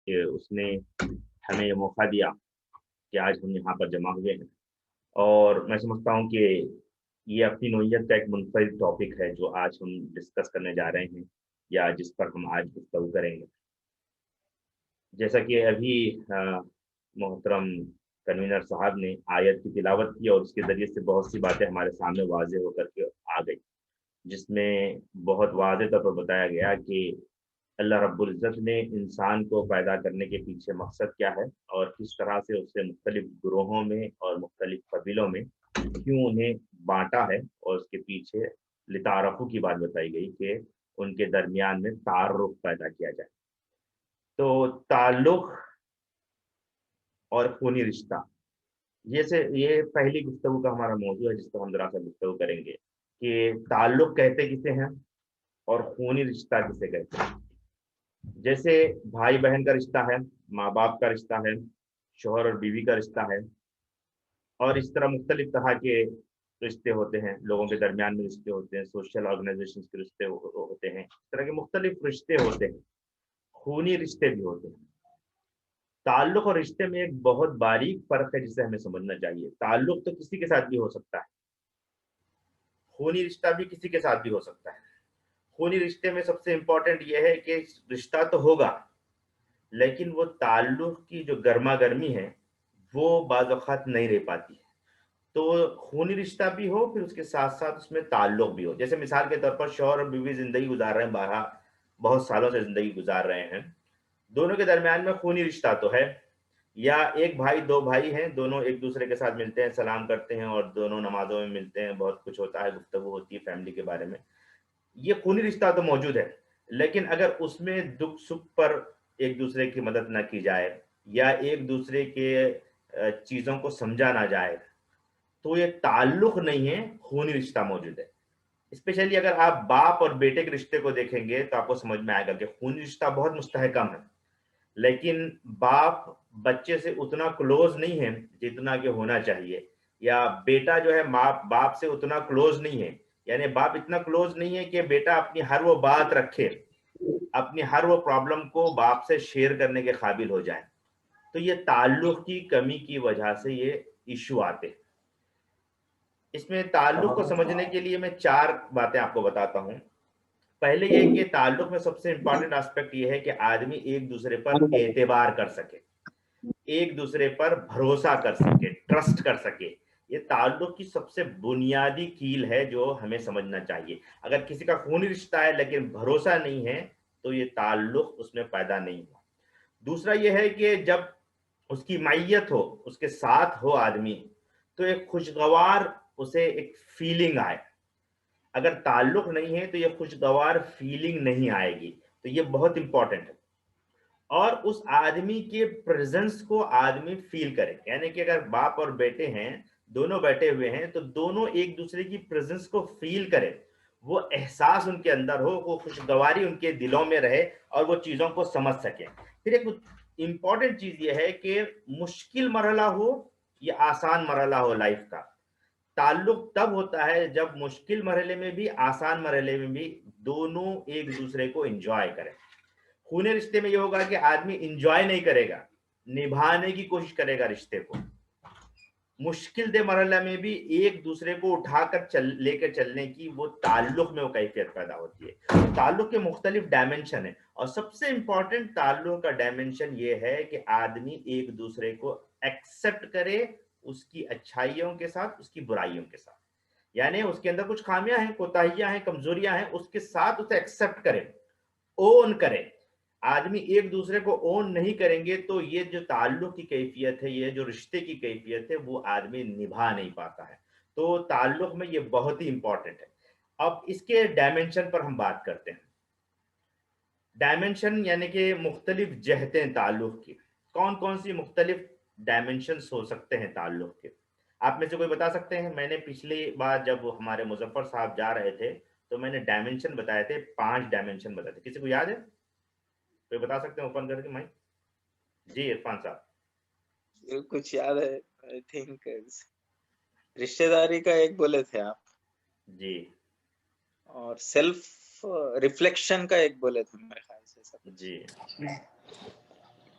کہ اس نے ہمیں یہ موقع دیا کہ آج ہم یہاں پر جمع ہوئے ہیں، اور میں سمجھتا ہوں کہ یہ اپنی نوعیت کا ایک منفرد ٹاپک ہے جو آج ہم ڈسکس کرنے جا رہے ہیں یا جس پر ہم آج گفتگو کریں گے۔ جیسا کہ ابھی محترم کنوینر صاحب نے آیت کی تلاوت کی اور اس کے ذریعے سے بہت سی باتیں ہمارے سامنے واضح ہو کر کے آ گئی، جس میں بہت واضح طور پر بتایا گیا کہ اللہ رب العزت نے انسان کو پیدا کرنے کے پیچھے مقصد کیا ہے، اور کس طرح سے اسے مختلف گروہوں میں اور مختلف قبیلوں میں کیوں انہیں بانٹا ہے، اور اس کے پیچھے لتعارفوں کی بات بتائی گئی کہ ان کے درمیان میں تعارف پیدا کیا جائے۔ تو تعلق اور خونی رشتہ، یہ پہلی گفتگو کا ہمارا موضوع ہے جس پر ہم ذرا سا گفتگو کریں گے کہ تعلق کہتے کسے ہیں اور خونی رشتہ کسے کہتے ہیں۔ جیسے بھائی بہن کا رشتہ ہے، ماں باپ کا رشتہ ہے، شوہر اور بیوی کا رشتہ ہے، اور اس طرح مختلف طرح کے رشتے ہوتے ہیں، لوگوں کے درمیان میں رشتے ہوتے ہیں، سوشل آرگنائزیشن کے رشتے ہوتے ہیں، اس طرح کے مختلف رشتے ہوتے ہیں، خونی رشتے بھی ہوتے ہیں۔ تعلق اور رشتے میں ایک بہت باریک فرق ہے جسے ہمیں سمجھنا چاہیے۔ تعلق تو کسی کے ساتھ بھی ہو سکتا ہے، خونی رشتہ بھی کسی کے ساتھ بھی ہو سکتا ہے۔ خونی رشتے میں سب سے امپورٹنٹ یہ ہے کہ رشتہ تو ہوگا، لیکن وہ تعلق کی جو گرما گرمی ہے وہ بعض اوقات نہیں رہ پاتی ہے۔ تو خونی رشتہ بھی ہو، پھر اس کے ساتھ ساتھ اس میں تعلق بھی ہو۔ جیسے مثال کے طور پر شوہر اور بیوی زندگی گزار رہے ہیں، بہت سالوں سے زندگی گزار رہے ہیں، دونوں کے درمیان میں خونی رشتہ تو ہے، یا ایک بھائی دو بھائی ہیں، دونوں ایک دوسرے کے ساتھ ملتے ہیں، سلام کرتے ہیں، اور دونوں نمازوں میں ملتے ہیں، بہت کچھ ہوتا ہے، گفتگو ہوتی ہے فیملی کے بارے میں، یہ خونی رشتہ تو موجود ہے۔ لیکن اگر اس میں دکھ سکھ پر ایک دوسرے کی مدد نہ کی جائے، یا ایک دوسرے کے چیزوں کو سمجھا نہ جائے، تو یہ تعلق نہیں ہے، خونی رشتہ موجود ہے۔ اسپیشلی اگر آپ باپ اور بیٹے کے رشتے کو دیکھیں گے تو آپ کو سمجھ میں آئے گا کہ خونی رشتہ بہت مستحکم ہے، لیکن باپ بچے سے اتنا کلوز نہیں ہے جتنا کہ ہونا چاہیے، یا بیٹا جو ہے باپ سے اتنا کلوز نہیں ہے، یعنی باپ اتنا کلوز نہیں ہے کہ بیٹا اپنی ہر وہ بات رکھے، اپنی ہر وہ پرابلم کو باپ سے شیئر کرنے کے قابل ہو جائے۔ تو یہ تعلق کی کمی کی وجہ سے یہ ایشو آتے ہیں۔ اس میں تعلق کو سمجھنے کے لیے میں 4 باتیں آپ کو بتاتا ہوں۔ پہلے یہ کہ تعلق میں سب سے امپورٹنٹ اسپیکٹ یہ ہے کہ آدمی ایک دوسرے پر اعتبار کر سکے، ایک دوسرے پر بھروسہ کر سکے، ٹرسٹ کر سکے۔ یہ تعلق کی سب سے بنیادی کیل ہے جو ہمیں سمجھنا چاہیے۔ اگر کسی کا خونی رشتہ ہے لیکن بھروسہ نہیں ہے تو یہ تعلق اس میں پیدا نہیں ہوا۔ دوسرا یہ ہے کہ جب اس کی معیت ہو، اس کے ساتھ ہو آدمی، تو ایک خوشگوار اسے ایک فیلنگ آئے۔ اگر تعلق نہیں ہے تو یہ خوشگوار فیلنگ نہیں آئے گی، تو یہ بہت امپورٹنٹ ہے۔ اور اس آدمی کے پریزنس کو آدمی فیل کرے، یعنی کہ اگر باپ اور بیٹے ہیں، دونوں بیٹھے ہوئے ہیں، تو دونوں ایک دوسرے کی پریزنس کو فیل کرے، وہ احساس ان کے اندر ہو، وہ خوشگواری ان کے دلوں میں رہے، اور وہ چیزوں کو سمجھ سکیں۔ پھر ایک امپورٹنٹ چیز یہ ہے کہ مشکل مرحلہ ہو یا آسان مرحلہ ہو لائف کا، تعلق تب ہوتا ہے جب مشکل مرحلے میں بھی آسان مرحلے میں بھی دونوں ایک دوسرے کو انجوائے کریں۔ خونے رشتے میں یہ ہوگا کہ آدمی انجوائے نہیں کرے گا، نبھانے کی کوشش کرے گا رشتے کو۔ مشکل دہ مرحلہ میں بھی ایک دوسرے کو اٹھا کر لے کر چلنے کی وہ تعلق میں وہ کیفیت پیدا ہوتی ہے۔ تعلق کے مختلف ڈائمنشن ہیں، اور سب سے امپورٹنٹ تعلق کا ڈائمنشن یہ ہے کہ آدمی ایک دوسرے کو ایکسپٹ کرے، اس کی اچھائیوں کے ساتھ، اس کی برائیوں کے ساتھ، یعنی اس کے اندر کچھ خامیاں ہیں، کوتاہیاں ہیں، کمزوریاں ہیں، اس کے ساتھ اسے ایکسپٹ کرے، اون کرے۔ آدمی ایک دوسرے کو اون نہیں کریں گے تو یہ جو تعلق کی کیفیت ہے، یہ جو رشتے کی کیفیت ہے، وہ آدمی نبھا نہیں پاتا ہے۔ تو تعلق میں یہ بہت ہی امپورٹنٹ ہے۔ اب اس کے ڈائمنشن پر ہم بات کرتے ہیں۔ ڈائمنشن یعنی کہ مختلف جہتیں تعلق کی، کون کون سی مختلف ڈائمنشنز ہو سکتے ہیں تعلق کے؟ آپ میں سے کوئی بتا سکتے ہیں؟ میں نے پچھلی بار جب ہمارے مظفر صاحب جا رہے تھے تو میں نے ڈائمنشن بتائے تھے، 5 ڈائمنشن بتائے تھے، کسی کو یاد ہے؟ کوئی بتا سکتے ہیں اوپن کر کے مائک؟ جی عرفان صاحب۔ کچھ یاد ہے؟ آئی تھنک رشتہ داری کا ایک بولے تھے آپ، جی، اور سیلف ریفلیکشن کا ایک بولے تھے میرے خیال سے سب۔ جی،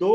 2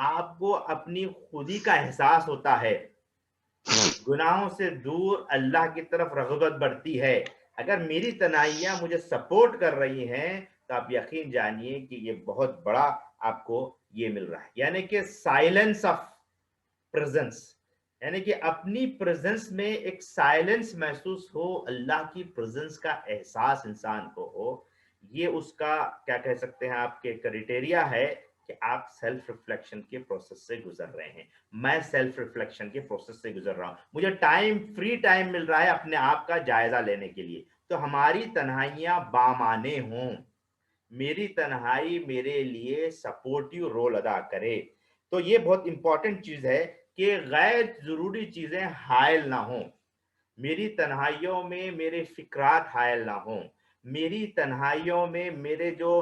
آپ کو اپنی خودی کا احساس ہوتا ہے, گناہوں سے دور اللہ کی طرف رغبت بڑھتی ہے. اگر میری تنہائیاں مجھے سپورٹ کر رہی ہیں تو آپ یقین جانیے کہ یہ بہت بڑا آپ کو یہ مل رہا ہے, یعنی کہ سائلنس آف پریزنس, یعنی کہ اپنی پریزنس میں ایک سائلنس محسوس ہو, اللہ کی پریزنس کا احساس انسان کو ہو. یہ اس کا کیا کہہ سکتے ہیں آپ کے کرائٹیریا ہے کہ آپ سیلف ریفلیکشن کے پروسیس سے گزر رہے ہیں. میں سیلف ریفلیکشن کے پروسیس سے گزر رہا ہوں, مجھے فری ٹائم مل رہا ہے اپنے آپ کا جائزہ لینے کے لیے. تو ہماری تنہائیاں بامانے ہوں, میری تنہائی میرے لیے سپورٹیو رول ادا کرے. تو یہ بہت امپورٹنٹ چیز ہے کہ غیر ضروری چیزیں حائل نہ ہوں. میری تنہائیوں میں میرے فکرات حائل نہ ہوں, میری تنہائیوں میں میرے جو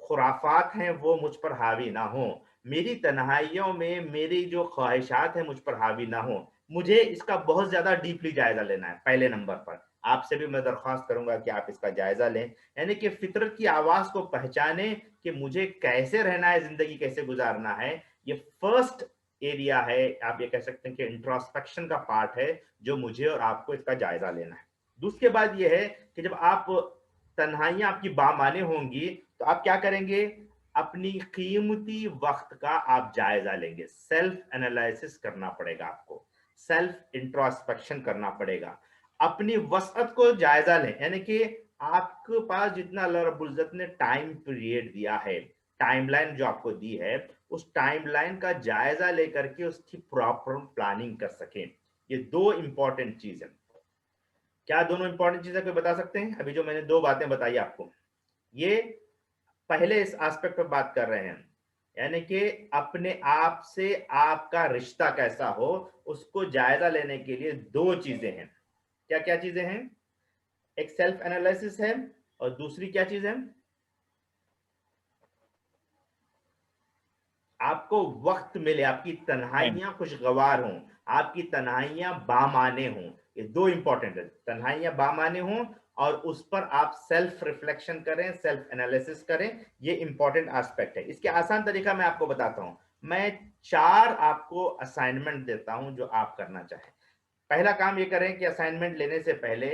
خرافات ہیں وہ مجھ پر حاوی نہ ہوں, میری تنہائیوں میں میری جو خواہشات ہیں مجھ پر حاوی نہ ہوں. مجھے اس کا بہت زیادہ ڈیپلی جائزہ لینا ہے. پہلے نمبر پر آپ سے بھی میں درخواست کروں گا کہ آپ اس کا جائزہ لیں, یعنی کہ فطرت کی آواز کو پہچانیں کہ مجھے کیسے رہنا ہے, زندگی کیسے گزارنا ہے. یہ فرسٹ ایریا ہے, آپ یہ کہہ سکتے ہیں کہ انٹراسپیکشن کا پارٹ ہے جو مجھے اور آپ کو اس کا جائزہ لینا ہے. دوسری بات یہ ہے کہ جب آپ تنہائیاں آپ کی بامانے ہوں گی تو آپ کیا کریں گے, اپنی قیمتی وقت کا آپ جائزہ لیں گے. سیلف انالائسس کرنا پڑے گا, آپ کو سیلف انٹراسپیکشن کرنا پڑے گا. اپنی وسعت کو جائزہ لیں, یعنی کہ آپ کے پاس جتنا اللہ رب العزت نے ٹائم پیریڈ دیا ہے, ٹائم لائن جو آپ کو دی ہے, اس ٹائم لائن کا جائزہ لے کر کے اس کی پراپر پلاننگ کر سکیں. یہ دو امپورٹنٹ چیزیں. کیا دونوں امپورٹنٹ چیزیں کوئی بتا سکتے ہیں؟ ابھی جو میں نے دو باتیں بتائی آپ کو, یہ پہلے اس آسپیکٹ پہ بات کر رہے ہیں, یعنی کہ اپنے آپ سے آپ کا رشتہ کیسا ہو اس کو جائزہ لینے کے لیے دو چیزیں ہیں. کیا کیا چیزیں ہیں؟ ایک سیلف انالیسس ہے اور دوسری کیا چیز ہے؟ آپ کو وقت ملے, آپ کی تنہائیاں خوشگوار ہوں, آپ کی تنہائیاں بامانے ہوں. یہ دو امپورٹنٹ ہے, تنہائیاں بامانے ہوں اور اس پر آپ سیلف ریفلیکشن کریں, سیلف انالیسس کریں. یہ امپورٹنٹ آسپیکٹ ہے. اس کے آسان طریقہ میں آپ کو بتاتا ہوں. میں 4 آپ کو اسائنمنٹ دیتا ہوں جو آپ کرنا چاہیں. پہلا کام یہ کریں کہ اسائنمنٹ لینے سے پہلے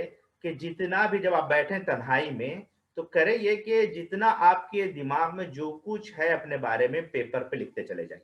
کہ جتنا بھی جب آپ بیٹھیں تنہائی میں تو کریں یہ کہ جتنا آپ کے دماغ میں جو کچھ ہے اپنے بارے میں پیپر پہ لکھتے چلے جائیں.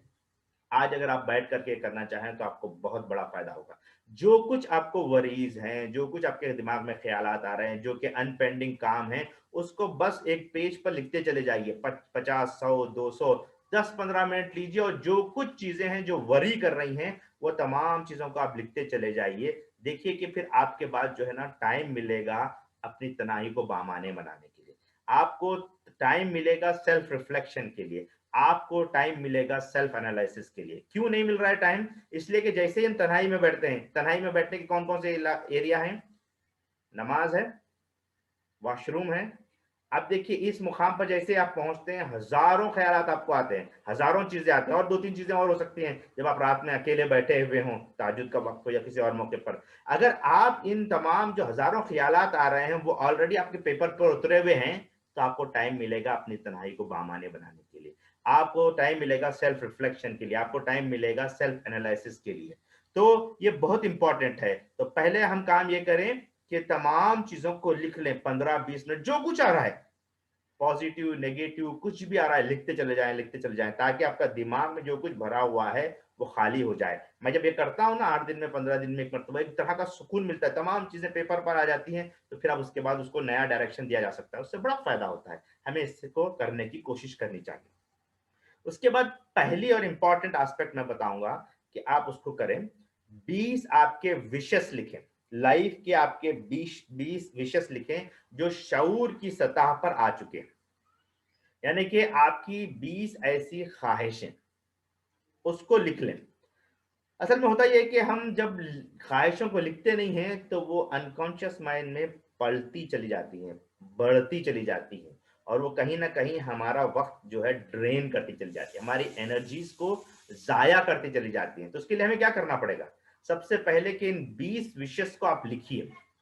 آج اگر آپ بیٹھ کر کے کرنا چاہیں تو آپ کو بہت بڑا فائدہ ہوگا. جو کچھ آپ کو وریز ہیں, جو کچھ آپ کے دماغ میں خیالات آ رہے ہیں, جو کہ ان پینڈنگ کام ہیں, اس کو بس ایک پیج پر لکھتے چلے جائیے. 50 100 200 10-15 منٹ لیجیے اور جو کچھ چیزیں ہیں جو وری کر رہی ہیں وہ تمام چیزوں کو آپ لکھتے چلے جائیے. دیکھیے کہ پھر آپ کے بعد جو ہے نا ٹائم ملے گا اپنی تنہائی کو بامانے بنانے کے لیے, آپ کو ٹائم ملے گا سیلف ریفلیکشن کے لیے, آپ کو ٹائم ملے گا سیلف انالائسس کے لیے. کیوں نہیں مل رہا ہے ٹائم؟ اس لیے کہ جیسے ہی ہم تنہائی میں بیٹھتے ہیں, تنہائی میں بیٹھنے کے کون کون سے ایریا ہیں؟ نماز ہے, واش روم ہے. اب دیکھیے اس مقام پر جیسے آپ پہنچتے ہیں ہزاروں خیالات آپ کو آتے ہیں, ہزاروں چیزیں آتی ہیں, اور 2-3 چیزیں اور ہو سکتی ہیں جب آپ رات میں اکیلے بیٹھے ہوئے ہوں, تہجد کا وقت ہو یا کسی اور موقع پر. اگر آپ ان تمام جو ہزاروں خیالات آ رہے ہیں وہ آلریڈی آپ کے پیپر پر اترے ہوئے ہیں تو آپ کو ٹائم ملے گا اپنی تنہائی کو بامانے بنانے کے لیے, آپ کو ٹائم ملے گا سیلف ریفلیکشن کے لیے, آپ کو ٹائم ملے گا سیلف انالائسس کے لیے. تو یہ بہت امپورٹنٹ ہے. تو پہلے ہم کام یہ کریں کہ تمام چیزوں کو لکھ لیں, 15-20 منٹ, جو کچھ آ رہا ہے پازیٹیو نیگیٹو کچھ بھی آ رہا ہے لکھتے چلے جائیں تاکہ آپ کا دماغ میں جو کچھ بھرا ہوا ہے وہ خالی ہو جائے. میں جب یہ کرتا ہوں نا 8 دن میں 15 دن میں ایک مرتبہ, ایک طرح کا سکون ملتا ہے, تمام چیزیں پیپر پر آ جاتی ہیں, تو پھر اب اس کے بعد اس کو نیا ڈائریکشن دیا جا سکتا ہے, اس سے بڑا فائدہ ہوتا ہے. ہمیں اس کو کرنے کی کوشش کرنی چاہیے. اس کے بعد پہلی اور امپورٹنٹ آسپیکٹ میں بتاؤں گا کہ آپ اس کو کریں, 20 آپ کے وشز لکھیں, لائف کے آپ کے 20 وشز لکھیں جو شعور کی سطح پر آ چکے ہیں, یعنی کہ آپ کی 20 ایسی خواہشیں, اس کو لکھ لیں. اصل میں ہوتا یہ کہ ہم جب خواہشوں کو لکھتے نہیں ہیں تو وہ انکانشیس مائنڈ میں پلتی چلی جاتی ہیں, بڑھتی چلی جاتی ہیں, اور وہ کہیں نہ کہیں ہمارا وقت جو ہے ڈرین کرتی چلی جاتی ہے, ہماری انرجیز کو ضائع کرتی چلی جاتی ہیں. تو اس کے لیے ہمیں کیا کرنا پڑے گا؟ سب سے پہلے کہ ان 20 وشز کو آپ لکھیے.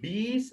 20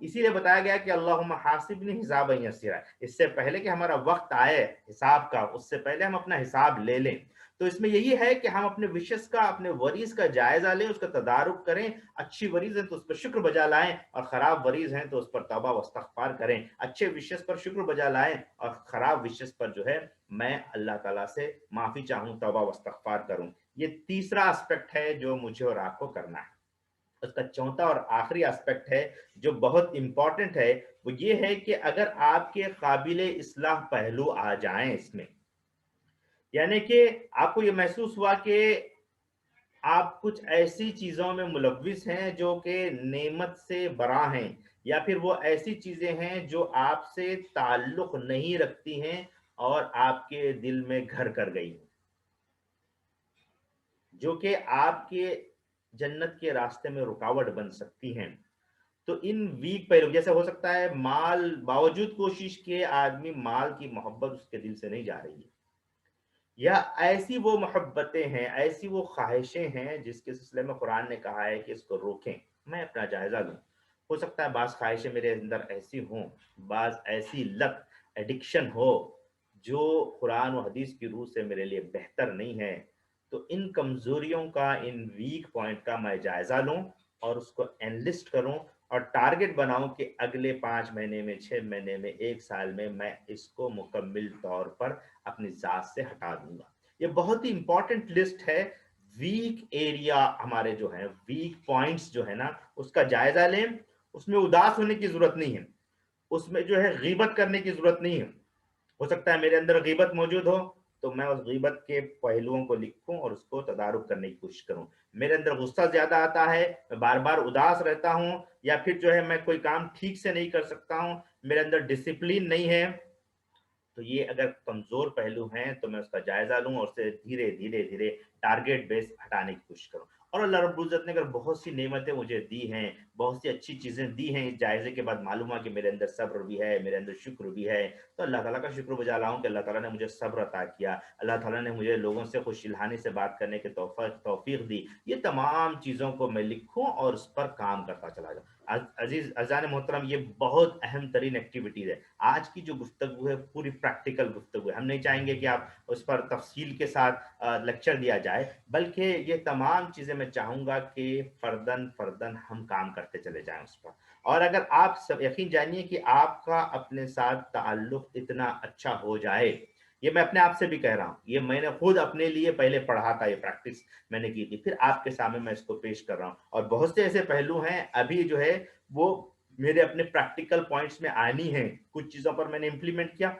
اسی لیے بتایا گیا کہ اللہم حاسبنی حسابا یسیرا، اس سے پہلے کہ ہمارا وقت آئے حساب کا، اس سے پہلے ہم اپنا حساب لے لیں۔ تو اس میں یہی ہے کہ ہم اپنے وشز کا، اپنے وریز کا جائزہ لیں، اس کا تدارک کریں، اچھی وریز ہیں تو اس پر شکر بجا لائیں، اور خراب وریز ہیں تو اس پر توبہ و استغفار کریں۔ اچھے وشز پر شکر بجا لائیں، اور خراب وشز پر جو ہے میں اللہ تعالیٰ سے معافی چاہوں، توبہ و استغفار کروں۔ یہ تیسرا اسپیکٹ ہے جو مجھے اور آپ کو کرنا ہے۔ اس کا چوتھا اور آخری اسپیکٹ ہے جو بہت امپورٹنٹ ہے، وہ یہ ہے کہ اگر آپ کے قابل اصلاح پہلو آ جائیں اس میں، یعنی کہ آپ کو یہ محسوس ہوا کہ آپ کچھ ایسی چیزوں میں ملوث ہیں جو کہ نعمت سے برا ہیں، یا پھر وہ ایسی چیزیں ہیں جو آپ سے تعلق نہیں رکھتی ہیں اور آپ کے دل میں گھر کر گئی ہیں، جو کہ آپ کے جنت کے راستے میں رکاوٹ بن سکتی ہیں، تو ان ویک پہلو، جیسے ہو سکتا ہے مال، باوجود کوشش کے آدمی مال کی محبت اس کے دل سے نہیں جا رہی ہے، یا ایسی وہ محبتیں ہیں، ایسی وہ خواہشیں ہیں جس کے سلسلے میں قرآن نے کہا ہے کہ اس کو روکیں، میں اپنا جائزہ لوں۔ ہو سکتا ہے بعض خواہشیں میرے اندر ایسی ہوں، بعض ایسی لت، ایڈکشن ہو جو قرآن و حدیث کی روح سے میرے لیے بہتر نہیں ہے، تو ان کمزوریوں کا، ان ویک پوائنٹ کا میں جائزہ لوں اور اس کو انلسٹ کروں اور ٹارگٹ بناؤں کہ اگلے 5 مہینے میں، 6 مہینے میں، 1 سال میں اس کو مکمل طور پر اپنی ذات سے ہٹا دوں گا۔ یہ بہت ہی امپورٹنٹ لسٹ ہے۔ ویک ایریا ہمارے جو ہیں، ویک پوائنٹس جو ہے نا، اس کا جائزہ لیں۔ اس میں اداس ہونے کی ضرورت نہیں ہے، اس میں جو ہے غیبت کرنے کی ضرورت نہیں ہے۔ ہو سکتا ہے میرے اندر غیبت موجود ہو تو میں اس غیبت کے پہلوؤں کو لکھوں اور اس کو تدارک کرنے کی کوشش کروں۔ میرے اندر غصہ زیادہ آتا ہے، میں بار بار اداس رہتا ہوں، یا پھر جو ہے میں کوئی کام ٹھیک سے نہیں کر سکتا ہوں، میرے اندر ڈسپلین نہیں ہے، تو یہ اگر کمزور پہلو ہیں تو میں اس کا جائزہ لوں اور اسے دھیرے دھیرے دھیرے ٹارگیٹ بیس ہٹانے کی کوشش کروں۔ اور اللہ رب العزت نے اگر بہت سی نعمتیں مجھے دی ہیں، بہت سی اچھی چیزیں دی ہیں، اس جائزے کے بعد معلوم ہوا کہ میرے اندر صبر بھی ہے، میرے اندر شکر بھی ہے، تو اللہ تعالیٰ کا شکر بجا لاؤں کہ اللہ تعالیٰ نے مجھے صبر عطا کیا، اللہ تعالیٰ نے مجھے لوگوں سے خوش الحانی سے بات کرنے کی توفیق دی۔ یہ تمام چیزوں کو میں لکھوں اور اس پر کام کرتا چلا جاؤں۔ عزیز اذان محترم، یہ بہت اہم ترین ایکٹیویٹیز ہے۔ آج کی جو گفتگو ہے پوری پریکٹیکل گفتگو ہے، ہم نہیں چاہیں گے کہ آپ اس پر تفصیل کے ساتھ لیکچر دیا جائے، بلکہ یہ تمام چیزیں میں چاہوں گا کہ فردن فردن ہم کام کرتے چلے جائیں اس پر۔ اور اگر آپ یقین جانیے کہ آپ کا اپنے ساتھ تعلق اتنا اچھا ہو جائے، یہ میں اپنے آپ سے بھی کہہ رہا ہوں، یہ میں نے خود اپنے لیے پہلے پڑھا تھا، یہ پریکٹس میں نے کی تھی، پھر آپ کے سامنے میں اس کو پیش کر رہا ہوں، اور بہت سے ایسے پہلو ہیں ابھی جو ہے وہ میرے اپنے پریکٹیکل پوائنٹس میں آنی ہیں، کچھ چیزوں پر میں نے امپلیمنٹ کیا،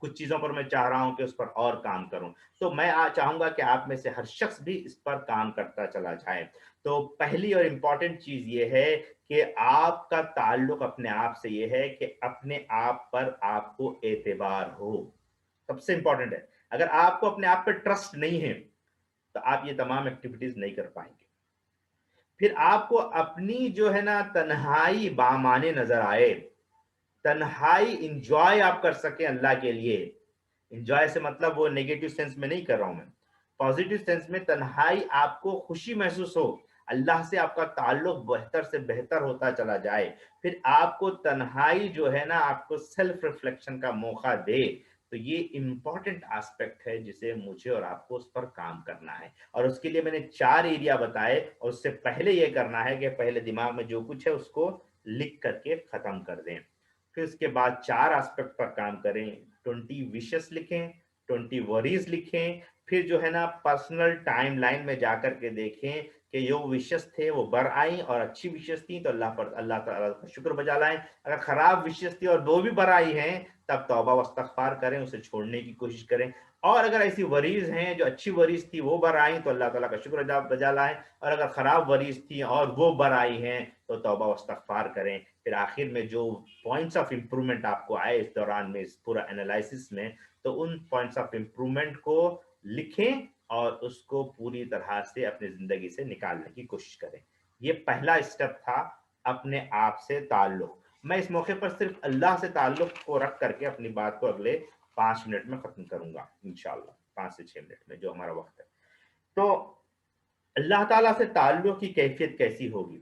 کچھ چیزوں پر میں چاہ رہا ہوں کہ اس پر اور کام کروں، تو میں چاہوں گا کہ آپ میں سے ہر شخص بھی اس پر کام کرتا چلا جائے۔ تو پہلی اور امپورٹنٹ چیز یہ ہے کہ آپ کا تعلق اپنے آپ سے یہ ہے کہ اپنے آپ پر آپ کو اعتبار ہو، سب سے امپورٹنٹ ہے۔ اگر آپ کو اپنے آپ پہ ٹرسٹ نہیں ہے تو آپ یہ تمام ایکٹیویٹیز نہیں کر پائیں گے۔ پھر آپ کو اپنی جو ہے نا تنہائی بامانے نظر آئے، تنہائی انجوائے آپ کر سکیں اللہ کے لیے۔ انجوائے سے مطلب وہ نیگیٹو سینس میں نہیں کر رہا ہوں، میں پازیٹو سینس میں تنہائی آپ کو خوشی محسوس ہو، اللہ سے آپ کا تعلق بہتر سے بہتر ہوتا چلا جائے، پھر آپ کو تنہائی جو ہے نا آپ کو سیلف ریفلیکشن کا موقع دے، تو یہ امپورٹنٹ آسپیکٹ ہے جسے مجھے اور آپ کو اس پر کام کرنا ہے۔ اور اس کے لیے میں نے 4 ایریا بتائے، اور اس سے پہلے یہ کرنا ہے کہ پہلے دماغ میں جو کچھ ہے اس کو لکھ کر کے ختم کر دیں، پھر اس کے بعد 4 آسپیکٹ پر کام کریں، 20 وشز لکھیں، 20 وریز لکھیں، پھر جو ہے نا پرسنل ٹائم لائن میں جا کر کے دیکھیں کہ جو وشز تھے وہ بر آئیں اور اچھی وشز تھیں تو اللہ تعالیٰ کا شکر بجا لائیں، اگر خراب وشز تھی اور وہ بھی بر آئی ہیں تب توبہ و استغفار کریں، اسے چھوڑنے کی کوشش کریں، اور اگر ایسی وریز ہیں جو اچھی وریز تھی وہ بر آئیں تو اللہ تعالیٰ کا شکر بجا لائیں، اور اگر خراب وریز تھی اور وہ بر آئی ہیں تو توبہ و استغفار کریں۔ پھر آخر میں جو پوائنٹس آف امپرومنٹ آپ کو آئے اس دوران میں، اس پورا انالائسس میں، تو ان پوائنٹس آف امپرومنٹ کو لکھیں اور اس کو پوری طرح سے اپنی زندگی سے نکالنے کی کوشش کریں۔ یہ پہلا اسٹیپ تھا اپنے آپ سے تعلق۔ میں اس موقع پر صرف اللہ سے تعلق کو رکھ کر کے اپنی بات کو اگلے 5 منٹ میں ختم کروں گا انشاءاللہ، 5 سے 6 منٹ میں جو ہمارا وقت ہے۔ تو اللہ تعالیٰ سے تعلق کی کیفیت کیسی ہوگی؟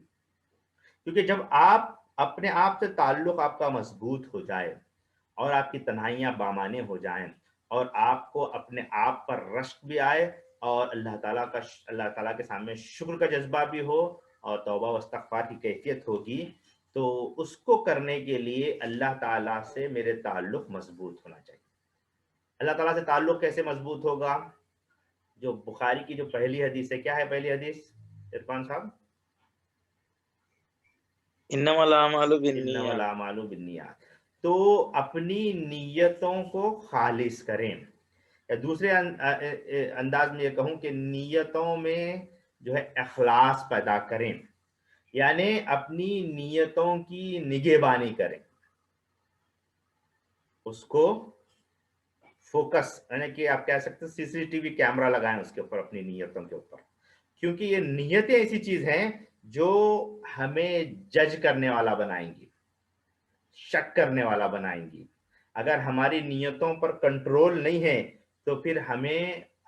کیونکہ جب آپ اپنے آپ سے تعلق آپ کا مضبوط ہو جائے اور آپ کی تنہائیاں بامانے ہو جائیں اور آپ کو اپنے آپ پر رشک بھی آئے اور اللہ تعالیٰ کے سامنے شکر کا جذبہ بھی ہو اور توبہ و استغفار کی کیفیت ہوگی، تو اس کو کرنے کے لیے اللہ تعالیٰ سے میرے تعلق مضبوط ہونا چاہیے۔ اللہ تعالیٰ سے تعلق کیسے مضبوط ہوگا؟ جو بخاری کی جو پہلی حدیث ہے، کیا ہے پہلی حدیث عرفان صاحب؟ انما الاعمال انما بالنیات۔ الاعمال بالنیات۔ تو اپنی نیتوں کو خالص کریں، یا دوسرے انداز میں یہ کہوں کہ نیتوں میں جو ہے اخلاص پیدا کریں، یعنی اپنی نیتوں کی نگہبانی کریں، اس کو فوکس، یعنی کہ آپ کہہ سکتے سی سی ٹی وی کیمرہ لگائیں اس کے اوپر، اپنی نیتوں کے اوپر، کیونکہ یہ نیتیں ایسی چیز ہیں جو ہمیں جج کرنے والا بنائیں گی، شک کرنے والا بنائیں گی۔ اگر ہماری نیتوں پر کنٹرول نہیں ہے تو پھر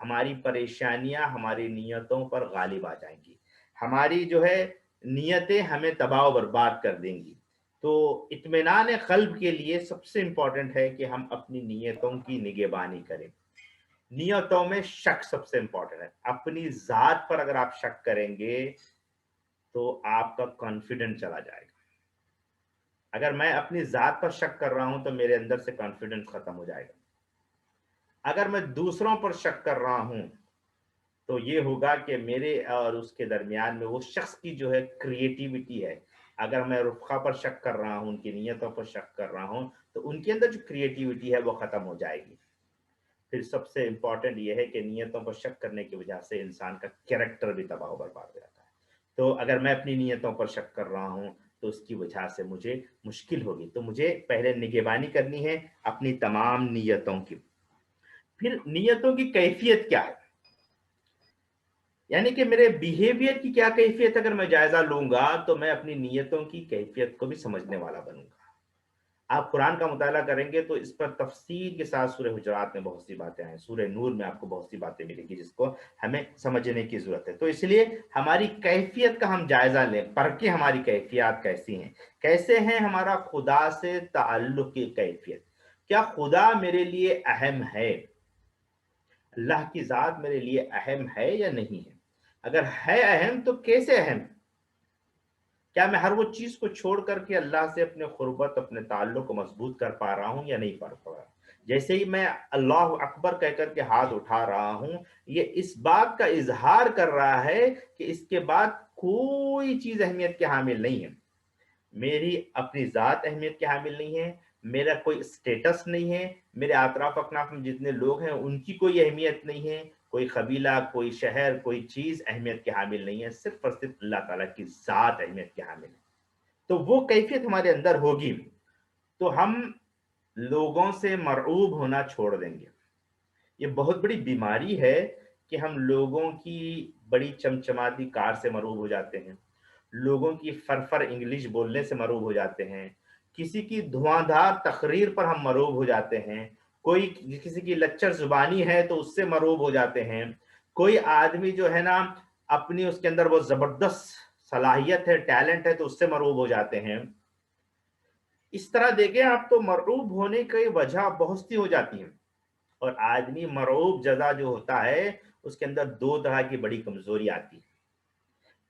ہماری پریشانیاں ہماری نیتوں پر غالب آ جائیں گی، ہماری جو ہے نیتیں ہمیں تباہ و برباد کر دیں گی۔ تو اطمینان قلب کے لیے سب سے امپورٹنٹ ہے کہ ہم اپنی نیتوں کی نگہبانی کریں۔ نیتوں میں شک سب سے امپورٹنٹ ہے۔ اپنی ذات پر اگر آپ شک کریں گے تو آپ کا کانفیڈنس چلا جائے گا۔ اگر میں اپنی ذات پر شک کر رہا ہوں تو میرے اندر سے کانفیڈنس ختم ہو جائے گا۔ اگر میں دوسروں پر شک کر رہا ہوں تو یہ ہوگا کہ میرے اور اس کے درمیان میں وہ شخص کی جو ہے کریٹیوٹی ہے، اگر میں رفقا پر شک کر رہا ہوں، ان کی نیتوں پر شک کر رہا ہوں، تو ان کے اندر جو کریٹیوٹی ہے وہ ختم ہو جائے گی۔ پھر سب سے امپورٹنٹ یہ ہے کہ نیتوں پر شک کرنے کی وجہ سے انسان کا کیریکٹر بھی تباہ و برباد ہو جاتا ہے۔ تو اگر میں اپنی نیتوں پر شک کر رہا ہوں تو اس کی وجہ سے مجھے مشکل ہوگی، تو مجھے پہلے نگہبانی کرنی ہے اپنی تمام نیتوں کی۔ پھر نیتوں کی کیفیت کیا ہے، یعنی کہ میرے بیہیویئر کی کیا کیفیت، اگر میں جائزہ لوں گا تو میں اپنی نیتوں کی کیفیت کو بھی سمجھنے والا بنوں گا۔ آپ قرآن کا مطالعہ کریں گے تو اس پر تفصیل کے ساتھ سورہ حجرات میں بہت سی باتیں ہیں، سورہ نور میں آپ کو بہت سی باتیں ملیں گی جس کو ہمیں سمجھنے کی ضرورت ہے۔ تو اس لیے ہماری کیفیت کا ہم جائزہ لیں، پرکھیں ہماری کیفیات کیسی ہیں، کیسے ہیں ہمارا خدا سے تعلق کی کیفیت۔ کیا خدا میرے لیے اہم ہے، اللہ کی ذات میرے لیے اہم ہے یا نہیں ہے؟ اگر ہے اہم تو کیسے اہم؟ کیا میں ہر وہ چیز کو چھوڑ کر کے اللہ سے اپنے قربت، اپنے تعلق کو مضبوط کر پا رہا ہوں یا نہیں پا رہا؟ جیسے ہی میں اللہ اکبر کہہ کر کے ہاتھ اٹھا رہا ہوں، یہ اس بات کا اظہار کر رہا ہے کہ اس کے بعد کوئی چیز اہمیت کے حامل نہیں ہے، میری اپنی ذات اہمیت کے حامل نہیں ہے، میرا کوئی اسٹیٹس نہیں ہے، میرے اطراف اکناف میں جتنے لوگ ہیں ان کی کوئی اہمیت نہیں ہے، کوئی قبیلہ، کوئی شہر، کوئی چیز اہمیت کے حامل نہیں ہے، صرف اور صرف اللہ تعالیٰ کی ذات اہمیت کے حامل ہے۔ تو وہ کیفیت ہمارے اندر ہوگی تو ہم لوگوں سے مرعوب ہونا چھوڑ دیں گے۔ یہ بہت بڑی بیماری ہے کہ ہم لوگوں کی بڑی چمچماتی کار سے مرعوب ہو جاتے ہیں، لوگوں کی فرفر انگلش بولنے سے مرعوب ہو جاتے ہیں، کسی کی دھواں دھار تقریر پر ہم مرعوب ہو جاتے ہیں، کوئی کسی کی لچر زبانی ہے تو اس سے مرعوب ہو جاتے ہیں، کوئی آدمی جو ہے نا اپنی اس کے اندر وہ زبردست صلاحیت ہے، ٹیلنٹ ہے تو اس سے مرعوب ہو جاتے ہیں۔ اس طرح دیکھیں آپ تو مرعوب ہونے کی وجہ بہت سی ہو جاتی ہیں، اور آدمی مرعوب جزا جو ہوتا ہے اس کے اندر دو طرح کی بڑی کمزوری آتی ہے۔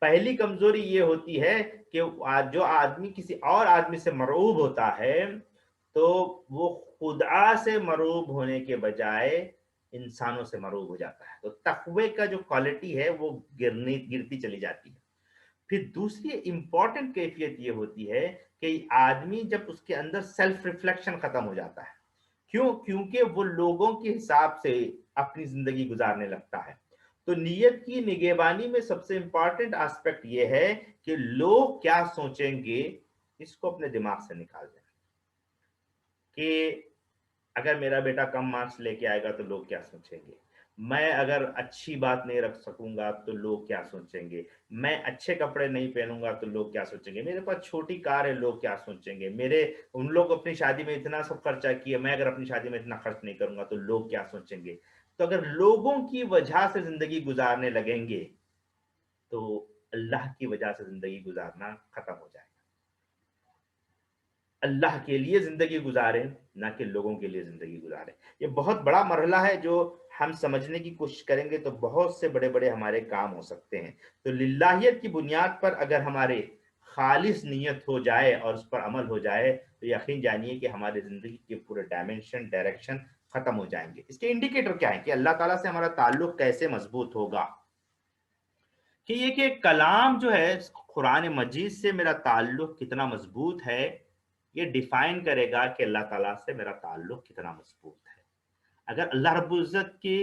پہلی کمزوری یہ ہوتی ہے کہ جو آدمی کسی اور آدمی سے مرعوب ہوتا ہے تو وہ خدا سے مرعوب ہونے کے بجائے انسانوں سے مرعوب ہو جاتا ہے، تو تقوی کا جو کوالٹی ہے وہ گرتی چلی جاتی ہے۔ پھر دوسری امپورٹنٹ کیفیت یہ ہوتی ہے کہ آدمی جب اس کے اندر سیلف ریفلیکشن ختم ہو جاتا ہے، کیونکہ وہ لوگوں کے حساب سے اپنی زندگی گزارنے لگتا ہے۔ تو نیت کی نگہبانی میں سب سے امپورٹنٹ آسپیکٹ یہ ہے کہ لوگ کیا سوچیں گے، اس کو اپنے دماغ سے نکال دیں کہ اگر میرا بیٹا کم مارکس لے کے آئے گا تو لوگ کیا سوچیں گے، میں اگر اچھی بات نہیں رکھ سکوں گا تو لوگ کیا سوچیں گے، میں اچھے کپڑے نہیں پہنوں گا تو لوگ کیا سوچیں گے، میرے پاس چھوٹی کار ہے لوگ کیا سوچیں گے، ان لوگ اپنی شادی میں اتنا سب خرچہ کیے، میں اگر اپنی شادی میں اتنا خرچ نہیں کروں گا تو لوگ کیا سوچیں گے۔ تو اگر لوگوں کی وجہ سے زندگی گزارنے لگیں گے تو اللہ کی وجہ سے زندگی گزارنا ختم ہو جائے گا۔ اللہ کے لیے زندگی گزاریں نہ کہ لوگوں کے لیے زندگی گزاریں. یہ بہت بڑا مرحلہ ہے جو ہم سمجھنے کی کوشش کریں گے تو بہت سے بڑے بڑے ہمارے کام ہو سکتے ہیں. تو للہیت کی بنیاد پر اگر ہمارے خالص نیت ہو جائے اور اس پر عمل ہو جائے تو یقین جانیے کہ ہماری زندگی کے پورے ڈائریکشن ختم ہو جائیں گے. اس کے انڈیکیٹر کیا ہے کہ اللہ تعالیٰ سے ہمارا تعلق کیسے مضبوط ہوگا؟ کہ یہ کہ کلام جو ہے قرآن مجید سے میرا تعلق کتنا مضبوط ہے یہ ڈیفائن کرے گا کہ اللہ تعالیٰ سے میرا تعلق کتنا مضبوط ہے. اگر اللہ رب العزت کے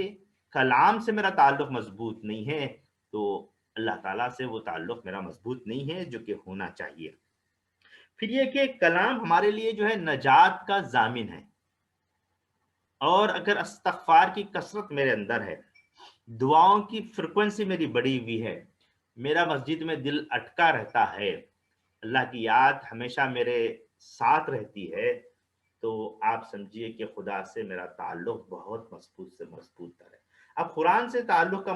کلام سے میرا تعلق مضبوط نہیں ہے تو اللہ تعالیٰ سے وہ تعلق میرا مضبوط نہیں ہے جو کہ ہونا چاہیے. پھر یہ کہ کلام ہمارے لیے جو ہے نجات کا ضامن ہے. اور اگر استغفار کی کثرت میرے اندر ہے، دعاؤں کی فریکوینسی میری بڑی ہوئی ہے، میرا مسجد میں دل اٹکا رہتا ہے، اللہ کی یاد ہمیشہ میرے ساتھ رہتی ہے، تو آپ سمجھیے کہ خدا سے میرا تعلق بہت مضبوط سے مضبوط تر ہے. اب قرآن سے تعلق کا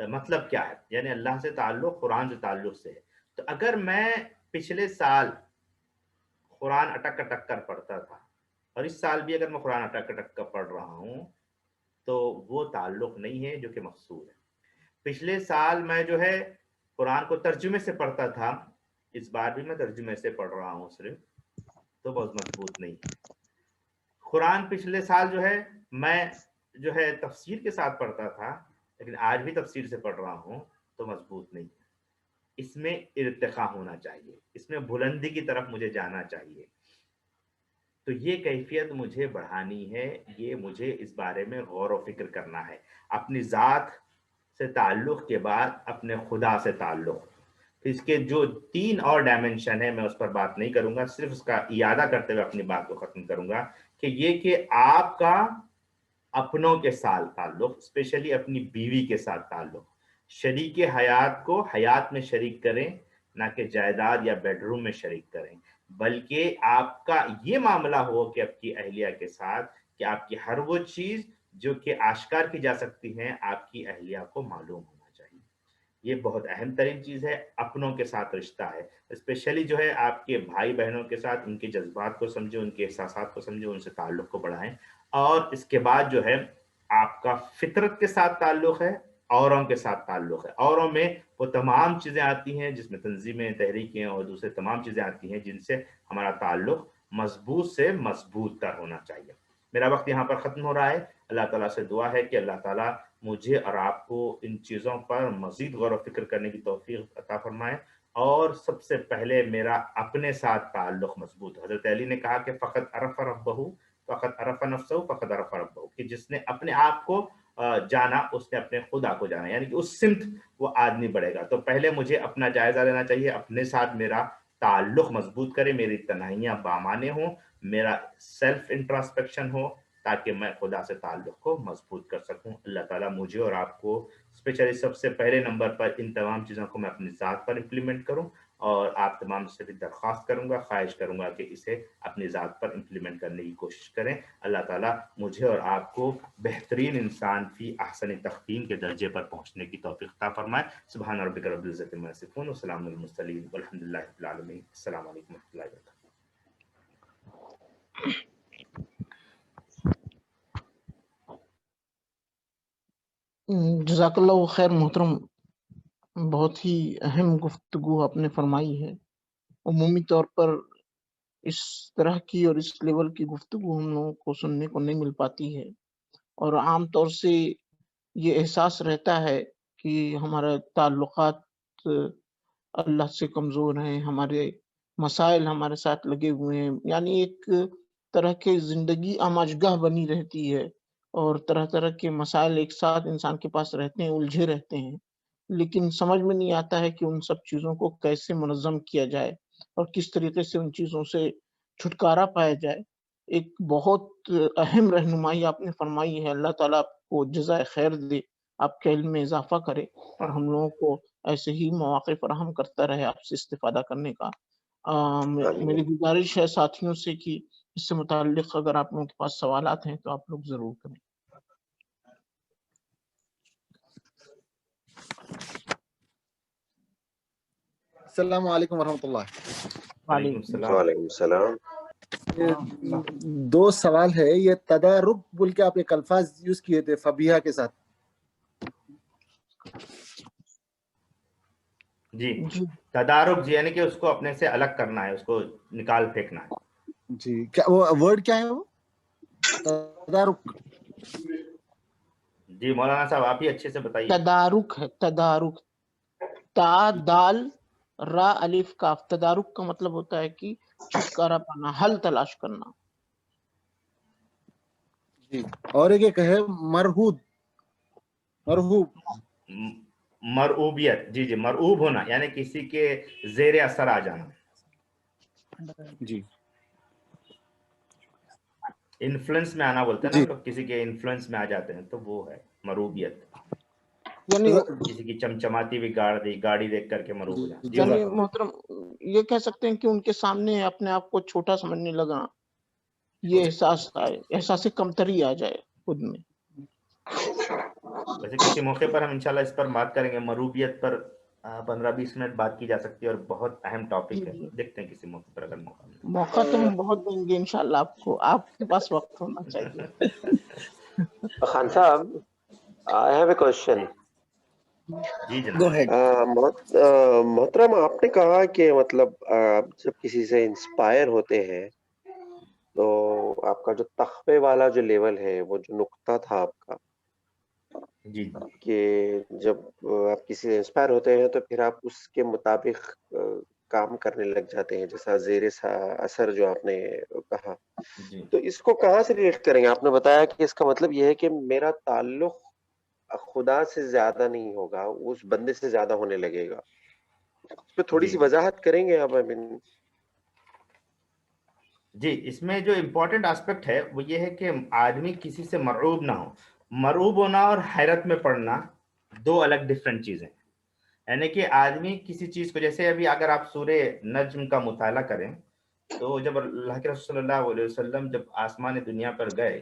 مطلب کیا ہے؟ یعنی اللہ سے تعلق قرآن سے تعلق سے ہے. تو اگر میں پچھلے سال قرآن اٹک اٹک کر پڑھتا تھا اور اس سال بھی اگر میں قرآن اٹک اٹک کر پڑھ رہا ہوں تو وہ تعلق نہیں ہے جو کہ مقصود ہے. پچھلے سال میں جو ہے قرآن کو ترجمے سے پڑھتا تھا، اس بار بھی میں ترجمے سے پڑھ رہا ہوں صرف، تو بہت مضبوط نہیں ہے. قرآن پچھلے سال جو ہے میں جو ہے تفسیر کے ساتھ پڑھتا تھا لیکن آج بھی تفسیر سے پڑھ رہا ہوں تو مضبوط نہیں ہے. اس میں ارتقاء ہونا چاہیے، اس میں بلندی کی طرف مجھے جانا چاہیے. تو یہ کیفیت مجھے بڑھانی ہے، یہ مجھے اس بارے میں غور و فکر کرنا ہے. اپنی ذات سے تعلق کے بعد اپنے خدا سے تعلق. اس کے جو 3 اور ڈائمنشن ہے میں اس پر بات نہیں کروں گا، صرف اس کا اعادہ کرتے ہوئے اپنی بات کو ختم کروں گا کہ یہ کہ آپ کا اپنوں کے ساتھ تعلق، اسپیشلی اپنی بیوی کے ساتھ تعلق، شریک حیات کو حیات میں شریک کریں نہ کہ جائیداد یا بیڈ روم میں شریک کریں، بلکہ آپ کا یہ معاملہ ہو کہ آپ کی اہلیہ کے ساتھ کہ آپ کی ہر وہ چیز جو کہ آشکار کی جا سکتی ہیں آپ کی اہلیہ کو معلوم ہونا چاہیے. یہ بہت اہم ترین چیز ہے. اپنوں کے ساتھ رشتہ ہے، اسپیشلی جو ہے آپ کے بھائی بہنوں کے ساتھ ان کے جذبات کو سمجھیں، ان کے احساسات کو سمجھیں، ان سے تعلق کو بڑھائیں. اور اس کے بعد جو ہے آپ کا فطرت کے ساتھ تعلق ہے، اوروں کے ساتھ تعلق ہے. اوروں میں وہ تمام چیزیں آتی ہیں جس میں تنظیمیں، تحریکیں اور دوسرے تمام چیزیں آتی ہیں جن سے ہمارا تعلق مضبوط سے مضبوط تر ہونا چاہیے. میرا وقت یہاں پر ختم ہو رہا ہے. اللہ تعالیٰ سے دعا ہے کہ اللہ تعالیٰ مجھے اور آپ کو ان چیزوں پر مزید غور و فکر کرنے کی توفیق عطا فرمائے. اور سب سے پہلے میرا اپنے ساتھ تعلق مضبوط. حضرت علی نے کہا کہ فقط عرف ربہ فقط عرف نفسہ فقط عرف ربہ، کہ جس نے اپنے آپ کو جانا اس نے اپنے خدا کو جانا، یعنی کہ اس سمت وہ آدمی بڑھے گا. تو پہلے مجھے اپنا جائزہ لینا چاہیے، اپنے ساتھ میرا تعلق مضبوط کرے، میری تنہائیاں بامانے ہوں، میرا سیلف انٹراسپیکشن ہو تاکہ میں خدا سے تعلق کو مضبوط کر سکوں. اللہ تعالیٰ مجھے اور آپ کو اسپیشلی سب سے پہلے نمبر پر ان تمام چیزوں کو میں اپنی ذات پر امپلیمنٹ کروں، اور آپ تمام سے بھی درخواست کروں گا، خواہش کروں گا کہ اسے اپنی ذات پر امپلیمنٹ کرنے کی کوشش کریں. اللہ تعالیٰ مجھے اور آپ کو بہترین انسان فی احسن تقویم کے درجے پر پہنچنے کی توفیق عطا فرمائے. سبحان ربک رب العزت عما یصفون وسلام علی المرسلین والحمد للہ رب العالمین. السلام علیکم و رحمۃ اللہ وبرکاتہ. جزاک اللہ خیر محترم، بہت ہی اہم گفتگو آپ نے فرمائی ہے. عمومی طور پر اس طرح کی اور اس لیول کی گفتگو ہم لوگوں کو سننے کو نہیں مل پاتی ہے، اور عام طور سے یہ احساس رہتا ہے کہ ہمارے تعلقات اللہ سے کمزور ہیں، ہمارے مسائل ہمارے ساتھ لگے ہوئے ہیں، یعنی ایک طرح کی زندگی آماجگاہ بنی رہتی ہے اور طرح طرح کے مسائل ایک ساتھ انسان کے پاس رہتے ہیں، الجھے رہتے ہیں، لیکن سمجھ میں نہیں آتا ہے کہ ان سب چیزوں کو کیسے منظم کیا جائے اور کس طریقے سے ان چیزوں سے چھٹکارا پایا جائے. ایک بہت اہم رہنمائی آپ نے فرمائی ہے. اللہ تعالیٰ آپ کو جزائے خیر دے، آپ کے علم میں اضافہ کرے اور ہم لوگوں کو ایسے ہی مواقع فراہم کرتا رہے آپ سے استفادہ کرنے کا. میری گزارش ہے ساتھیوں سے کہ اس سے متعلق اگر آپ لوگوں کے پاس سوالات ہیں تو آپ لوگ ضرور کریں. السلام علیکم ورحمۃ اللہ. وعلیکم السلام. وعلیکم السلام. دو سوال ہے. یہ تدارک بول کے آپ ایک الفاظ یوز کیے تھے فبیہہ کے ساتھ. جی تدارک جی یعنی کہ اس کو اپنے سے الگ کرنا ہے, اس کو نکال پھینکنا ہے. جی کیا وہ ورڈ کیا ہے وہ تدارک؟ جی مولانا صاحب آپ ہی اچھے سے بتائیے. تدارک ہے, تدارک, تا دال را الف کاف. تدارک کا مطلب ہوتا ہے کہ چھٹکارا پانا, حل تلاش کرنا. جی اور ایک ہے مرہود, مرہوب. مرعوبیت, جی مرعوب ہونا یعنی کسی کے زیر اثر آ جانا. جی انفلوئنس میں آنا بولتے ہیں نا جی. ہم لوگ, کسی کے انفلوئنس میں آ جاتے ہیں تو وہ ہے مرعوبیت. یعنی کسی کی چمچماتی ہوئی گاڑی دیکھ کر کے مرعوب ہو جانا. یعنی محترم یہ کہہ سکتے ہیں کہ ان کے سامنے اپنے آپ کو چھوٹا سمجھنے لگا, یہ احساس آئے, احساس کمتری آ جائے خود میں. ویسے کسی موقع پر ہم انشاءاللہ اس پر بات کریں گے, مرعوبیت پر 15-20 منٹ بات کی جا سکتی ہے اور بہت اہم ٹاپک ہے. دیکھتے ہیں کسی موقع پر اگر موقع ملے. موقع تو ہم بہت دیں گے انشاءاللہ آپ کو, آپ کے پاس وقت ہونا چاہیے. خان صاحب, I have a question. جی جناب. محترم آپ نے کہا کہ مطلب آپ جب کسی سے انسپائر ہوتے ہیں تو آپ کا جو تخفے والا جو لیول ہے, وہ جو نقطہ تھا آپ کا, جی کہ جب آپ کسی سے انسپائر ہوتے ہیں تو پھر آپ اس کے مطابق کام کرنے لگ جاتے ہیں, جیسا زیر اثر جو آپ نے کہا. جی تو اس کو کہاں سے ریلیٹ کریں گے؟ آپ نے بتایا کہ اس کا مطلب یہ ہے کہ میرا تعلق خدا سے زیادہ نہیں ہوگا, اس بندے سے زیادہ ہونے لگے گا. اس پہ تھوڑی سی وضاحت کریں گے آپ؟ جی اس میں جو امپورٹنٹ اسپیکٹ ہے وہ یہ ہے کہ آدمی کسی سے مرعوب نہ ہو. مرعوب ہونا اور حیرت میں پڑنا دو الگ ڈفرینٹ چیزیں ہیں. یعنی کہ آدمی کسی چیز کو, جیسے ابھی اگر آپ سورہ نجم کا مطالعہ کریں تو جب اللہ کے رسول صلی اللہ علیہ وسلم جب آسمان دنیا پر گئے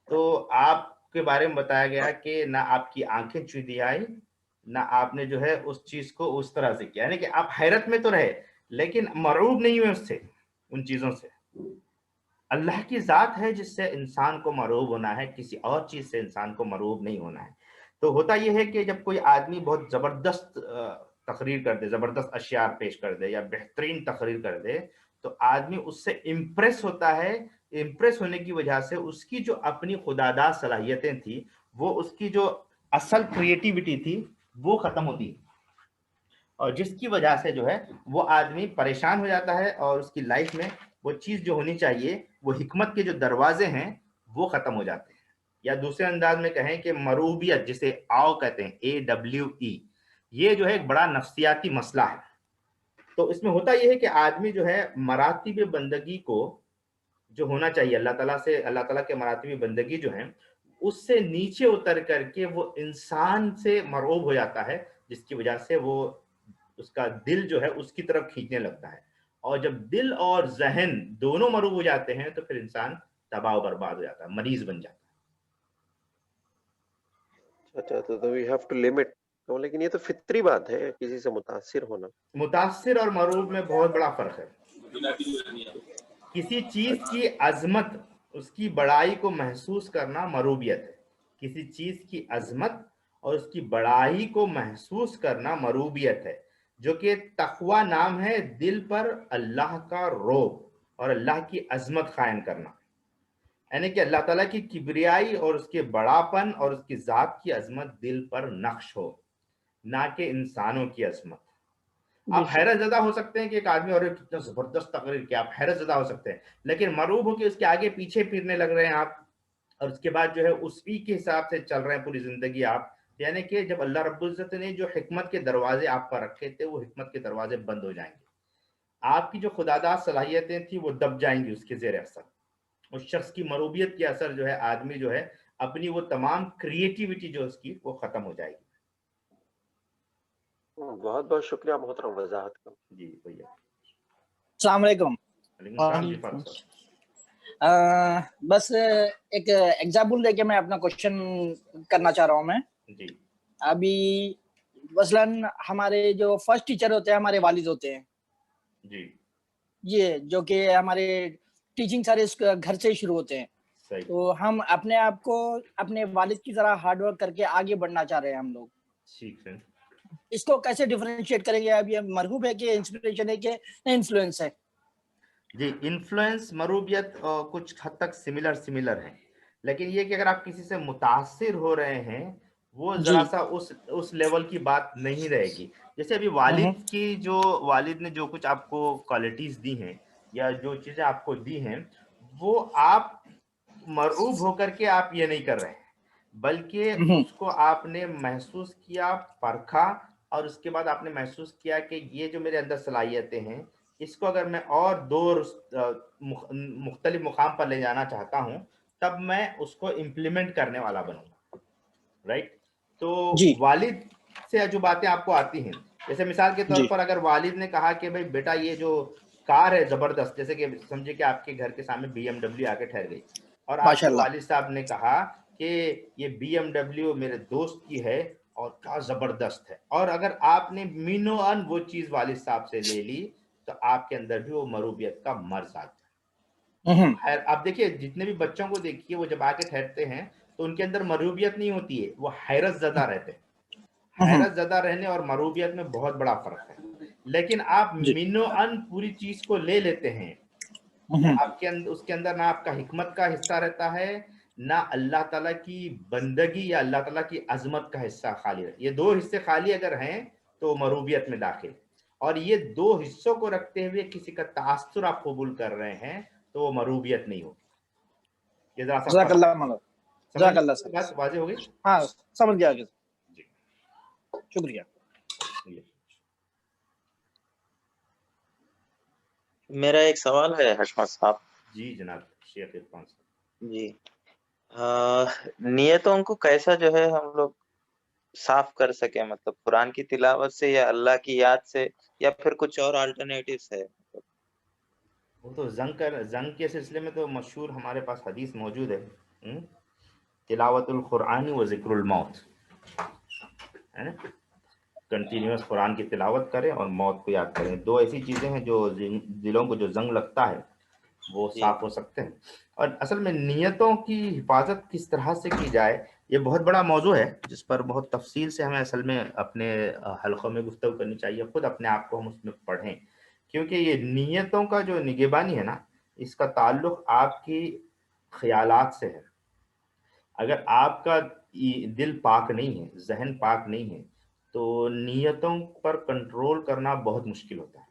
تو آپ کے بارے میں بتایا گیا کہ نہ آپ کی آنکھیں چودی آئی, نہ آپ نے جو ہے اس چیز کو اس طرح سے کیا, یعنی کہ آپ حیرت میں تو رہے لیکن مرعوب نہیں ہوئے اس سے, ان چیزوں سے. اللہ کی ذات ہے جس سے انسان کو مرعوب ہونا ہے, کسی اور چیز سے انسان کو مرعوب نہیں ہونا ہے. تو ہوتا یہ ہے کہ جب کوئی آدمی بہت زبردست تقریر کر دے, زبردست اشعار پیش کر دے یا بہترین تقریر کر دے تو آدمی اس سے امپریس ہوتا ہے. امپریس ہونے کی وجہ سے اس کی جو اپنی خداداد صلاحیتیں تھی, وہ اس کی جو اصل کریٹیوٹی تھی وہ ختم ہوتی, اور جس کی وجہ سے جو ہے وہ آدمی پریشان ہو جاتا ہے اور اس کی لائف میں وہ چیز جو ہونی چاہیے, وہ حکمت کے جو دروازے ہیں وہ ختم ہو جاتے ہیں. یا دوسرے انداز میں کہیں کہ مرعوبیت, جسے آو کہتے ہیں, AWE, یہ جو ہے ایک بڑا نفسیاتی مسئلہ ہے. تو اس میں ہوتا یہ ہے کہ آدمی جو ہے مراتب بندگی کو جو ہونا چاہیے اللہ تعالیٰ سے, اللہ تعالیٰ کے مراتب بندگی جو ہیں اس سے نیچے اتر کر کے وہ انسان سے مرعوب ہو جاتا ہے, جس کی وجہ سے وہ اس کا دل جو ہے اس کی طرف کھینچنے لگتا ہے. اور جب دل اور ذہن دونوں مرعوب ہو جاتے ہیں تو پھر انسان تباہ و برباد ہو جاتا ہے, مریض بن جاتا ہے. اچھا, تو وی ہیو ٹو لمٹ. لیکن یہ تو فطری بات ہے کسی سے متاثر ہونا. متاثر اور مرعوب میں بہت بڑا فرق ہے. کسی چیز کی عظمت, اس کی بڑائی کو محسوس کرنا مرعوبیت ہے. کسی چیز کی عظمت اور اس کی بڑائی کو محسوس کرنا مرعوبیت ہے, جو کہ تقوی نام ہے دل پر اللہ کا رعب اور اللہ کی عظمت قائم کرنا. یعنی کہ اللہ تعالیٰ کی کبریائی اور اس کے بڑاپن اور اس کی ذات کی عظمت دل پر نقش ہو, نہ کہ انسانوں کی عظمت. آپ حیرت زدہ ہو سکتے ہیں کہ ایک آدمی اور کتنا زبردست تقریر کیا, آپ حیرت زدہ ہو سکتے ہیں, لیکن مرعوب ہو کے اس کے آگے پیچھے پھرنے لگ رہے ہیں آپ, اور اس کے بعد جو ہے اسی کے حساب سے چل رہے ہیں پوری زندگی آپ. یعنی کہ جب اللہ رب العزت نے جو حکمت کے دروازے آپ پر رکھے تھے وہ حکمت کے دروازے بند ہو جائیں گے. آپ کی جو خداداد صلاحیتیں تھیں وہ دب جائیں گی اس کے زیر اثر. اس شخص کی مرعوبیت کے اثر جو ہے آدمی جو ہے اپنی وہ تمام کریٹیوٹی جو اس کی وہ ختم ہو جائے گی. بہت بہت شکریہ محترم وضاحت کا. جی بھیا. السلام علیکم. وعلیکم السلام. جی فاروق صاحب. بس ایک ایگزامپل دے کے میں اپنا کوشچن کرنا چاہ رہا ہوں. میں جی ابھی مثلاً ہمارے جو فرسٹ ٹیچر ہوتے ہیں ہمارے والد ہوتے ہیں. جی یہ جو کہ ہمارے ٹیچنگ سارے گھر سے ہی شروع ہوتے ہیں. صحیح. تو ہم اپنے آپ کو اپنے والد کی طرح ہارڈ ورک کر کے آگے بڑھنا چاہ رہے ہیں ہم لوگ. ٹھیک ہے. اس کو کیسے ڈیفرینشیٹ کریں گے؟ اب یہ مرغوب ہے کہ انسپریشن ہے کہ انفلوئنس ہے؟ جی انفلوئنس مرغوبیت کچھ حد تک سملر ہیں، لیکن یہ کہ اگر آپ کسی سے متاثر ہو رہے ہیں وہ ذرا سا اس لیول کی بات نہیں رہے گی. جیسے ابھی والد نے جو کچھ آپ کو کوالٹیز دی ہیں یا جو چیزیں آپ کو دی ہیں وہ آپ مرعوب ہو کر کے آپ یہ نہیں کر رہے ہیں، بلکہ اس کو آپ نے محسوس کیا، پرکھا، اور اس کے بعد آپ نے محسوس کیا کہ یہ جو میرے اندر صلاحیتیں ہیں اس کو اگر میں اور دو مختلف مقام پر لے جانا چاہتا ہوں تب میں اس کو امپلیمنٹ کرنے والا بنوں گا. رائٹ. تو والد سے جو باتیں آپ کو آتی ہیں، جیسے مثال کے طور پر اگر والد نے کہا کہ بھائی بیٹا یہ جو کار ہے زبردست، جیسے کہ سمجھے کہ آپ کے گھر کے سامنے BMW آ کے ٹھہر گئی اور آپ کے والد صاحب نے کہا کہ یہ BMW میرے دوست کی ہے اور کیا زبردست ہے، اور اگر آپ نے مینو ان وہ چیز والد صاحب سے لے لی تو آپ کے اندر بھی وہ مرغوبیت کا مرض آتا ہے. آپ دیکھیے جتنے بھی بچوں کو دیکھیے وہ جب آ کے ٹھہرتے ہیں تو ان کے اندر مرغوبیت نہیں ہوتی ہے، وہ حیرت زدہ رہتے ہیں. حیرت زدہ رہنے اور مرغوبیت میں بہت بڑا فرق ہے. لیکن آپ مینو ان پوری چیز کو لے لیتے ہیں، آپ کے اندر اس کے اندر نہ آپ کا حکمت کا حصہ رہتا ہے، نہ اللہ تعالیٰ کی بندگی یا اللہ تعالیٰ کی عظمت کا حصہ خالی رہتا ہے. یہ دو حصے خالی اگر ہیں تو مرغوبیت میں داخل، اور یہ دو حصوں کو رکھتے ہوئے کسی کا تاثر آپ قبول کر رہے ہیں تو وہ مرغوبیت نہیں ہوگی. یہ ذرا سا جزاک اللہ مولانا. جزاک اللہ سر. بات واضح ہو گئی؟ ہاں سمجھ گیا. شکریہ. میرا ایک سوال ہے حشمت صاحب. جی جناب شیخ عرفان صاحب. جی نیتوں کو کیسا جو ہے ہم لوگ صاف کر سکیں، مطلب قرآن کی تلاوت سے یا اللہ کی یاد سے یا پھر کچھ اور آلٹرنیٹیوز ہے؟ وہ تو زنگ کے سلسلے میں تو مشہور ہمارے پاس حدیث موجود ہے، تلاوت القرآن و ذکر الموت، کنٹینیوس قرآن کی تلاوت کریں اور موت کو یاد کریں. دو ایسی چیزیں ہیں جو دلوں کو جو زنگ لگتا ہے وہ صاف ہو سکتے ہیں. اور اصل میں نیتوں کی حفاظت کس طرح سے کی جائے یہ بہت بڑا موضوع ہے جس پر بہت تفصیل سے ہمیں اصل میں اپنے حلقوں میں گفتگو کرنی چاہیے. خود اپنے آپ کو ہم اس میں پڑھیں، کیونکہ یہ نیتوں کا جو نگہبانی ہے نا اس کا تعلق آپ کی خیالات سے ہے. اگر آپ کا دل پاک نہیں ہے، ذہن پاک نہیں ہے، تو نیتوں پر کنٹرول کرنا بہت مشکل ہوتا ہے.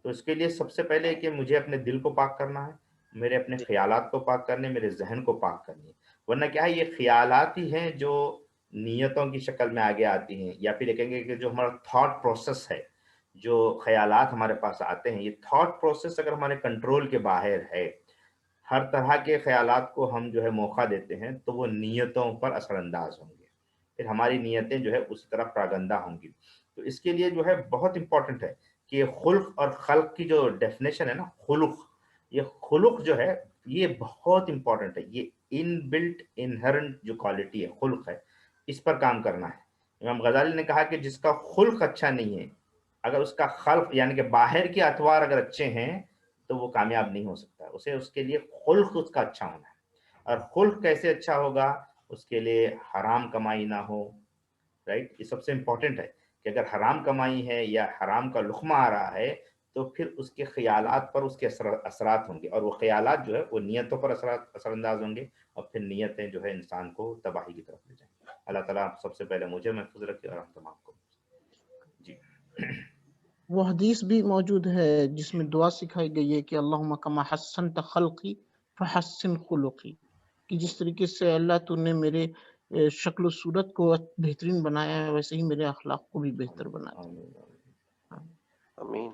تو اس کے لیے سب سے پہلے کہ مجھے اپنے دل کو پاک کرنا ہے، میرے اپنے خیالات کو پاک کرنے، میرے ذہن کو پاک کرنی ہے. ورنہ کیا ہے، یہ خیالات ہی ہیں جو نیتوں کی شکل میں آگے آتی ہیں، یا پھر یہ کہیں گے کہ جو ہمارا تھاٹ پروسیس ہے، جو خیالات ہمارے پاس آتے ہیں، یہ تھاٹ پروسیس اگر ہمارے کنٹرول کے باہر ہے، ہر طرح کے خیالات کو ہم جو ہے موقع دیتے ہیں تو وہ نیتوں پر اثر انداز ہوں گے، پھر ہماری نیتیں جو ہے اسی طرح پراگندہ ہوں گی. تو اس کے لیے جو ہے بہت امپورٹنٹ ہے کہ خلق اور خلق کی جو ڈیفینیشن ہے نا، خلق جو ہے یہ بہت امپورٹنٹ ہے. یہ ان بلٹ انہرنٹ جو کوالٹی ہے خلق ہے، اس پر کام کرنا ہے. امام غزالی نے کہا کہ جس کا خلق اچھا نہیں ہے، اگر اس کا خلق یعنی کہ باہر کے اطوار اگر اچھے ہیں تو وہ کامیاب نہیں ہو سکتا. اس کے لیے خلق اس کا اچھا ہونا ہے. اور خلق کیسے اچھا ہوگا؟ اس کے لیے حرام کمائی نہ ہو. رائٹ. یہ سب سے امپورٹنٹ ہے کہ اگر حرام کمائی ہے یا حرام کا لقمہ آ رہا ہے تو پھر اس کے خیالات پر اس کے اثرات ہوں گے، اور وہ خیالات جو ہے وہ نیتوں پر اثر انداز ہوں گے، اور پھر نیتیں جو ہے انسان کو تباہی کی طرف لے جائیں گے. اللہ تعالیٰ سب سے پہلے مجھے محفوظ رکھے اور ہم تمام کو. جی وہ حدیث بھی موجود ہے جس میں دعا سکھائی گئی ہے کہ اللہم کما حسنت خلقی فحسن خلقی، کہ جس طریقے سے اللہ تو نے میرے شکل و صورت کو بہترین بنایا ہے ویسے ہی میرے اخلاق کو بھی بہتر بنا دیا. آمین.